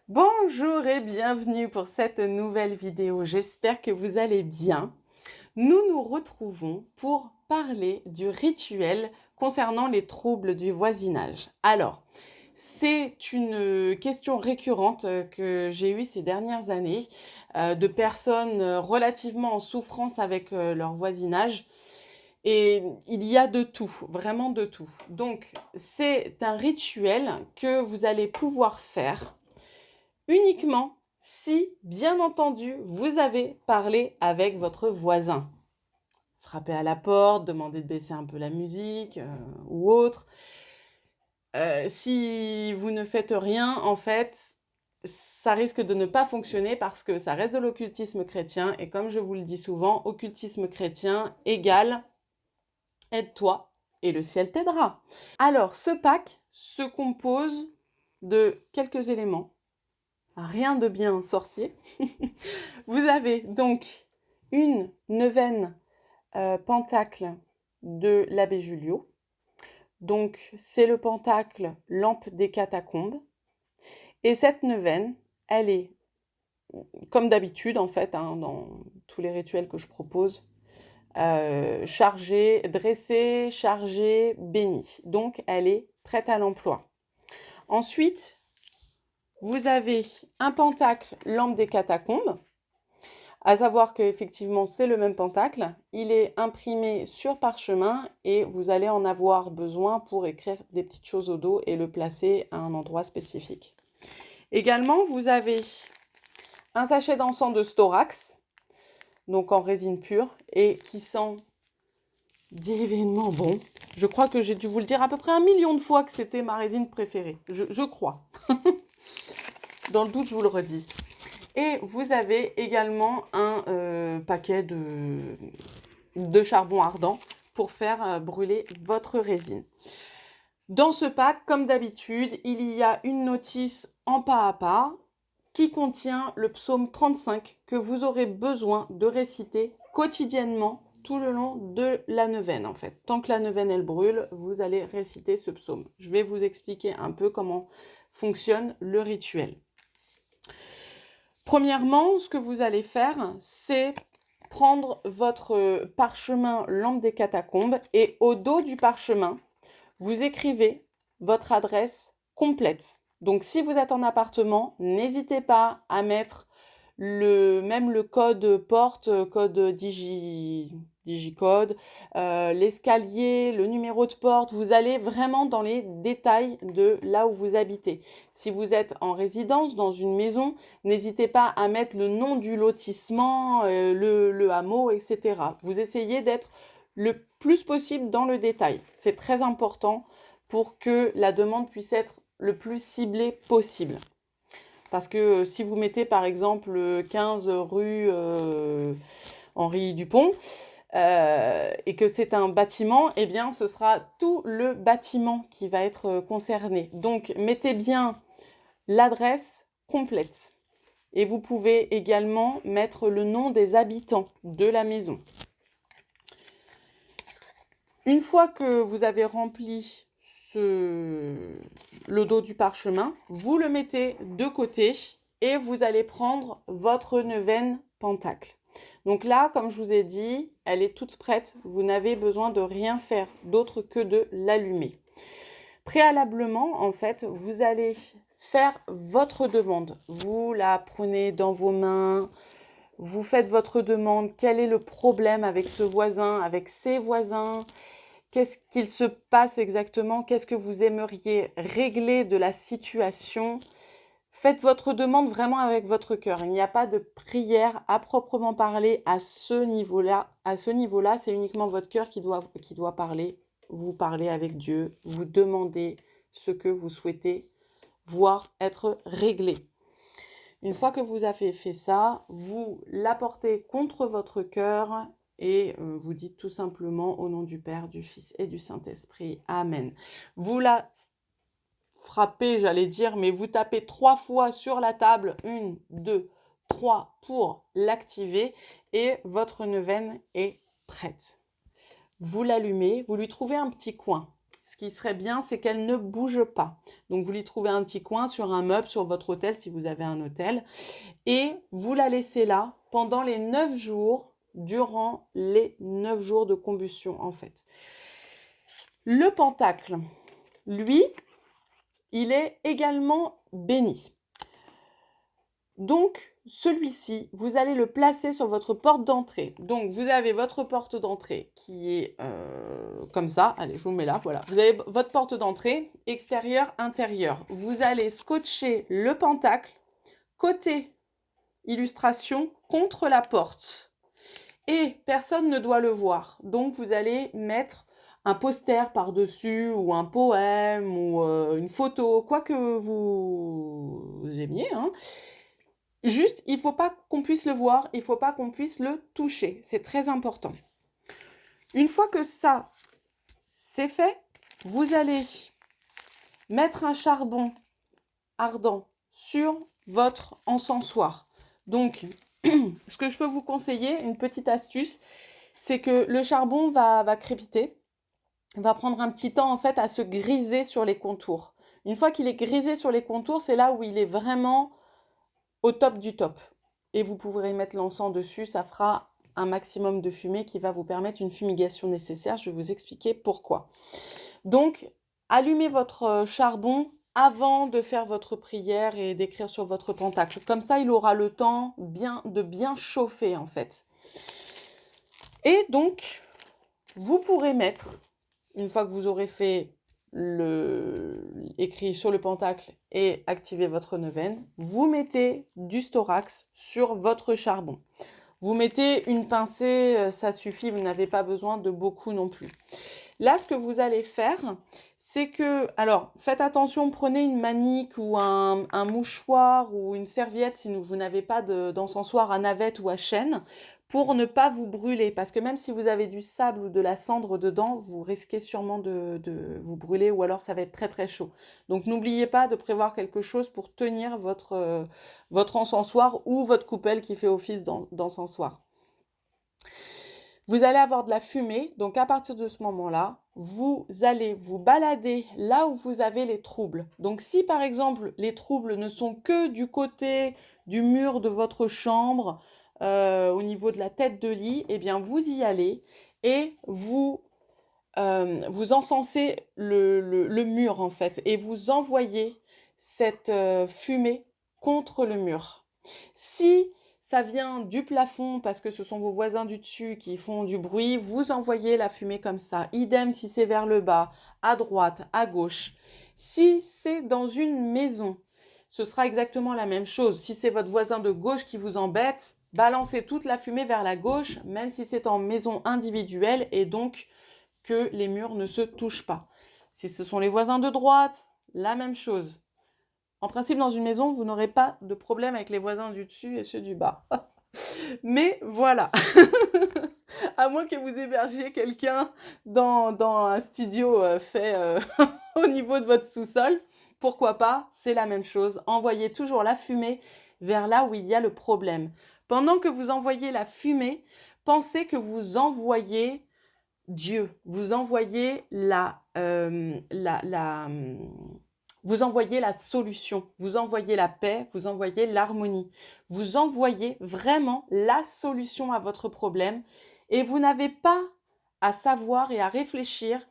Bonjour et bienvenue pour cette nouvelle vidéo. J'espère que vous allez bien. Nous nous retrouvons pour parler du rituel concernant les troubles du voisinage. Alors, c'est une question récurrente que j'ai eue ces dernières années de personnes relativement en souffrance avec leur voisinage. Et il y a de tout, vraiment de tout. Donc, c'est un rituel que vous allez pouvoir faire uniquement si, bien entendu, vous avez parlé avec votre voisin. Frappez à la porte, demandez de baisser un peu la musique ou autre. Si vous ne faites rien, en fait, ça risque de ne pas fonctionner parce que ça reste de l'occultisme chrétien. Et comme je vous le dis souvent, occultisme chrétien égale aide-toi et le ciel t'aidera. Alors, ce pack se compose de quelques éléments. Rien de bien sorcier. Vous avez donc une neuvaine pentacle de l'abbé Julio. Donc, c'est le pentacle lampe des catacombes. Et cette neuvaine, elle est, comme d'habitude en fait, dans tous les rituels que je propose, chargée, dressée, chargée, bénie. Donc, elle est prête à l'emploi. Ensuite, vous avez un pentacle lampe des catacombes. À savoir qu'effectivement, c'est le même pentacle. Il est imprimé sur parchemin et vous allez en avoir besoin pour écrire des petites choses au dos et le placer à un endroit spécifique. Également, vous avez un sachet d'encens de Storax, donc en résine pure, et qui sent divinement bon. Je crois que j'ai dû vous le dire à peu près 1 million de fois que c'était ma résine préférée. Je crois. Dans le doute, je vous le redis. Et vous avez également un paquet de charbon ardent pour faire brûler votre résine. Dans ce pack, comme d'habitude, il y a une notice en pas à pas qui contient le psaume 35 que vous aurez besoin de réciter quotidiennement tout le long de la neuvaine en fait. Tant que la neuvaine elle brûle, vous allez réciter ce psaume. Je vais vous expliquer un peu comment fonctionne le rituel. Premièrement, ce que vous allez faire, c'est prendre votre parchemin lampe des catacombes et au dos du parchemin, vous écrivez votre adresse complète. Donc si vous êtes en appartement, n'hésitez pas à mettre même le code porte, code digicode, l'escalier, le numéro de porte. Vous allez vraiment dans les détails de là où vous habitez. Si vous êtes en résidence, dans une maison, n'hésitez pas à mettre le nom du lotissement, le hameau, etc. Vous essayez d'être le plus possible dans le détail. C'est très important pour que la demande puisse être le plus ciblée possible. Parce que si vous mettez par exemple 15 rue Henri Dupont et que c'est un bâtiment, eh bien ce sera tout le bâtiment qui va être concerné. Donc mettez bien l'adresse complète. Et vous pouvez également mettre le nom des habitants de la maison. Une fois que vous avez rempli le dos du parchemin, vous le mettez de côté et vous allez prendre votre neuvaine pentacle. Donc là, comme je vous ai dit, elle est toute prête. Vous n'avez besoin de rien faire d'autre que de l'allumer. Préalablement, en fait, vous allez faire votre demande. Vous la prenez dans vos mains, vous faites votre demande. Quel est le problème avec ce voisin, avec ces voisins ? Qu'est-ce qu'il se passe exactement? Qu'est-ce que vous aimeriez régler de la situation? Faites votre demande vraiment avec votre cœur. Il n'y a pas de prière à proprement parler à ce niveau-là. À ce niveau-là, c'est uniquement votre cœur qui doit parler. Vous parlez avec Dieu, vous demandez ce que vous souhaitez voir être réglé. Une fois que vous avez fait ça, vous l'apportez contre votre cœur et vous dites tout simplement au nom du Père, du Fils et du Saint-Esprit. Amen. Vous la frappez, j'allais dire, mais vous tapez 3 fois sur la table, 1, 2, 3 pour l'activer et votre neuvaine est prête. Vous l'allumez, vous lui trouvez un petit coin. ce qui serait bien, c'est qu'elle ne bouge pas. Donc, vous lui trouvez un petit coin sur un meuble, sur votre hôtel, si vous avez un hôtel. Et vous la laissez là pendant les 9 jours, durant les 9 jours de combustion, en fait. Le pentacle, lui, il est également béni. Donc, celui-ci, vous allez le placer sur votre porte d'entrée. Donc, vous avez votre porte d'entrée qui est comme ça. Allez, je vous mets là, voilà. Vous avez votre porte d'entrée, extérieur, intérieur. Vous allez scotcher le pentacle, côté illustration, contre la porte. Et personne ne doit le voir. Donc, vous allez mettre un poster par-dessus, ou un poème, ou une photo, quoi que vous aimiez, hein. Juste, il ne faut pas qu'on puisse le voir, il ne faut pas qu'on puisse le toucher. C'est très important. Une fois que ça, c'est fait, vous allez mettre un charbon ardent sur votre encensoir. Donc, ce que je peux vous conseiller, une petite astuce, c'est que le charbon va crépiter, va prendre un petit temps en fait à se griser sur les contours. Une fois qu'il est grisé sur les contours, c'est là où il est vraiment au top du top. Et vous pourrez mettre l'encens dessus, ça fera un maximum de fumée qui va vous permettre une fumigation nécessaire. Je vais vous expliquer pourquoi. Donc, allumez votre charbon avant de faire votre prière et d'écrire sur votre pentacle. Comme ça, il aura le temps de bien chauffer en fait. Et donc, vous pourrez mettre, une fois que vous aurez fait écrit sur le pentacle et activé votre neuvaine, vous mettez du storax sur votre charbon. Vous mettez une pincée, ça suffit, vous n'avez pas besoin de beaucoup non plus. Là, ce que vous allez faire, c'est que, alors, faites attention, prenez une manique ou un mouchoir ou une serviette si vous n'avez pas d'encensoir à navette ou à chaîne, pour ne pas vous brûler. Parce que même si vous avez du sable ou de la cendre dedans, vous risquez sûrement de vous brûler ou alors ça va être très très chaud. Donc n'oubliez pas de prévoir quelque chose pour tenir votre encensoir ou votre coupelle qui fait office d'encensoir. Vous allez avoir de la fumée, donc à partir de ce moment-là, vous allez vous balader là où vous avez les troubles. Donc si par exemple les troubles ne sont que du côté du mur de votre chambre, au niveau de la tête de lit, eh bien vous y allez et vous encensez le mur en fait et vous envoyez cette fumée contre le mur. Si ça vient du plafond parce que ce sont vos voisins du dessus qui font du bruit, vous envoyez la fumée comme ça. Idem si c'est vers le bas, à droite, à gauche. Si c'est dans une maison, ce sera exactement la même chose. Si c'est votre voisin de gauche qui vous embête, balancez toute la fumée vers la gauche, même si c'est en maison individuelle et donc que les murs ne se touchent pas. Si ce sont les voisins de droite, la même chose. En principe, dans une maison, vous n'aurez pas de problème avec les voisins du dessus et ceux du bas. Mais voilà, à moins que vous hébergiez quelqu'un dans un studio fait au niveau de votre sous-sol, pourquoi pas, c'est la même chose. Envoyez toujours la fumée vers là où il y a le problème. Pendant que vous envoyez la fumée, pensez que vous envoyez Dieu, vous envoyez vous envoyez la solution, vous envoyez la paix, vous envoyez l'harmonie. Vous envoyez vraiment la solution à votre problème et vous n'avez pas à savoir et à réfléchir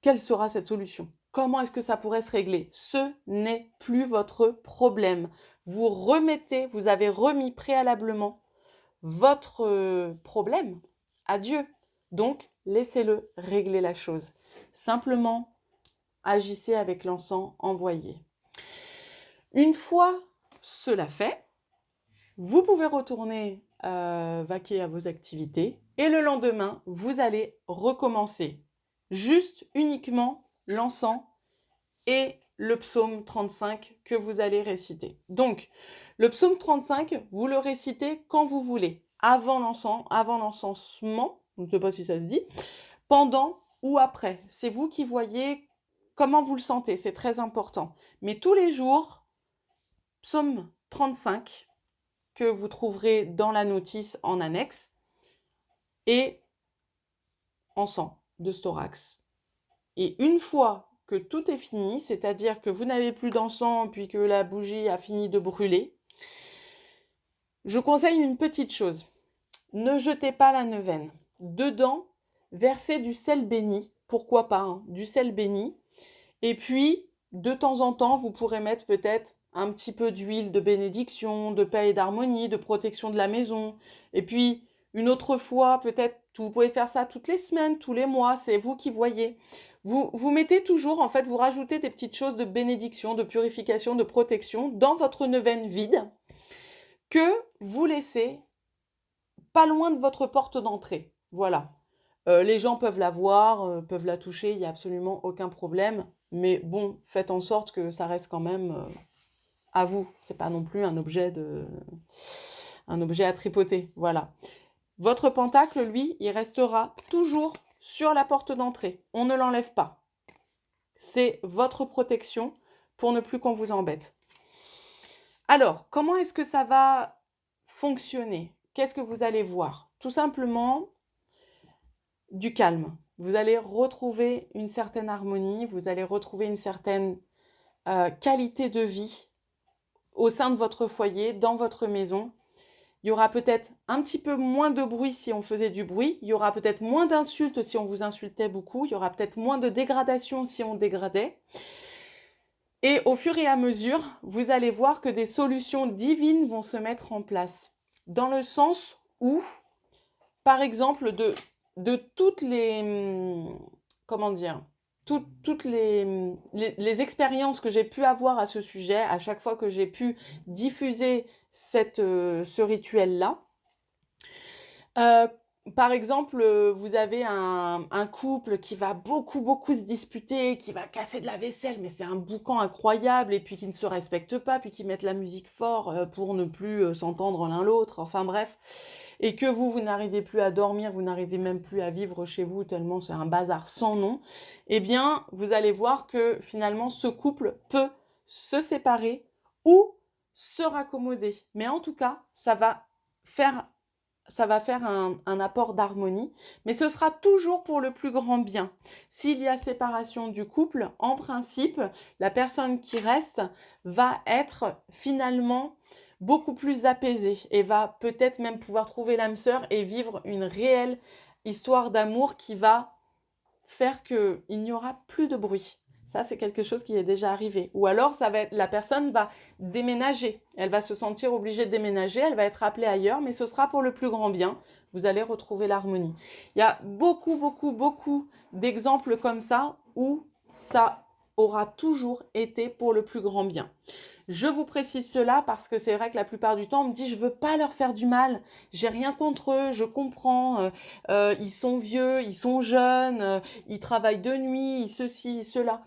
quelle sera cette solution. Comment est-ce que ça pourrait se régler? Ce n'est plus votre problème. Vous avez remis préalablement votre problème à Dieu. Donc, laissez-le régler la chose. Simplement, agissez avec l'encens envoyé. Une fois cela fait, vous pouvez retourner vaquer à vos activités et le lendemain, vous allez recommencer. Juste uniquement l'encens et le psaume 35 que vous allez réciter. Donc, le psaume 35, vous le récitez quand vous voulez, avant l'encensement, je ne sais pas si ça se dit, pendant ou après. C'est vous qui voyez comment vous le sentez, c'est très important. Mais tous les jours, psaume 35, que vous trouverez dans la notice en annexe, et encens de storax. Et une fois que tout est fini, c'est-à-dire que vous n'avez plus d'encens puis que la bougie a fini de brûler, je conseille une petite chose. Ne jetez pas la neuvaine. Dedans, versez du sel béni, pourquoi pas, hein, du sel béni. Et puis, de temps en temps, vous pourrez mettre peut-être un petit peu d'huile de bénédiction, de paix et d'harmonie, de protection de la maison. Et puis, une autre fois, peut-être, vous pouvez faire ça toutes les semaines, tous les mois, c'est vous qui voyez. Vous mettez toujours, en fait, vous rajoutez des petites choses de bénédiction, de purification, de protection dans votre neuvaine vide que vous laissez pas loin de votre porte d'entrée. Voilà. Les gens peuvent la voir, peuvent la toucher, il n'y a absolument aucun problème. Mais bon, faites en sorte que ça reste quand même à vous. C'est pas non plus un objet à tripoter. Voilà. Votre pentacle, lui, il restera toujours sur la porte d'entrée. On ne l'enlève pas. C'est votre protection pour ne plus qu'on vous embête. Alors, comment est-ce que ça va fonctionner? Qu'est-ce que vous allez voir? Tout simplement, du calme. Vous allez retrouver une certaine harmonie, vous allez retrouver une certaine qualité de vie au sein de votre foyer, dans votre maison. Il y aura peut-être un petit peu moins de bruit si on faisait du bruit, il y aura peut-être moins d'insultes si on vous insultait beaucoup, il y aura peut-être moins de dégradation si on dégradait. Et au fur et à mesure, vous allez voir que des solutions divines vont se mettre en place. Dans le sens où, par exemple, de toutes les... Comment dire? Toutes les expériences que j'ai pu avoir à ce sujet, à chaque fois que j'ai pu diffuser ce rituel-là, par exemple, vous avez un couple qui va beaucoup se disputer, qui va casser de la vaisselle, mais c'est un boucan incroyable, et puis qui ne se respectent pas, puis qui mettent la musique fort pour ne plus s'entendre l'un l'autre, enfin bref, et que vous n'arrivez plus à dormir, vous n'arrivez même plus à vivre chez vous, tellement c'est un bazar sans nom, eh bien, vous allez voir que finalement, ce couple peut se séparer ou se raccommoder. Mais en tout cas, ça va faire un apport d'harmonie, mais ce sera toujours pour le plus grand bien. S'il y a séparation du couple, en principe, la personne qui reste va être finalement beaucoup plus apaisée et va peut-être même pouvoir trouver l'âme sœur et vivre une réelle histoire d'amour qui va faire qu'il n'y aura plus de bruit. Ça, c'est quelque chose qui est déjà arrivé. Ou alors, la personne va déménager. Elle va se sentir obligée de déménager, elle va être appelée ailleurs, mais ce sera pour le plus grand bien. Vous allez retrouver l'harmonie. Il y a beaucoup d'exemples comme ça où ça aura toujours été pour le plus grand bien. Je vous précise cela parce que c'est vrai que la plupart du temps, on me dit « je veux pas leur faire du mal, j'ai rien contre eux, je comprends, ils sont vieux, ils sont jeunes, ils travaillent de nuit, ceci, cela ».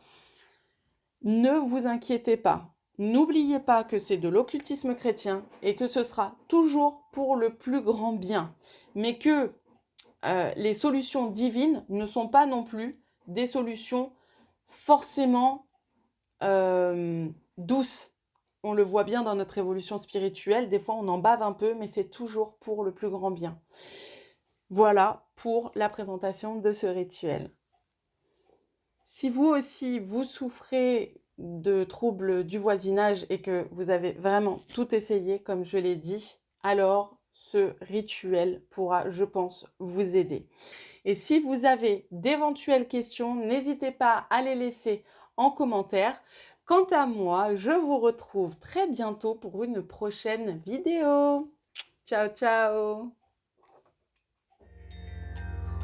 Ne vous inquiétez pas. N'oubliez pas que c'est de l'occultisme chrétien et que ce sera toujours pour le plus grand bien. Mais que les solutions divines ne sont pas non plus des solutions forcément douces. On le voit bien dans notre évolution spirituelle, des fois on en bave un peu, mais c'est toujours pour le plus grand bien. Voilà pour la présentation de ce rituel. Si vous aussi, vous souffrez de troubles du voisinage et que vous avez vraiment tout essayé, comme je l'ai dit, alors ce rituel pourra, je pense, vous aider. Et si vous avez d'éventuelles questions, n'hésitez pas à les laisser en commentaire. Quant à moi, je vous retrouve très bientôt pour une prochaine vidéo. Ciao, ciao!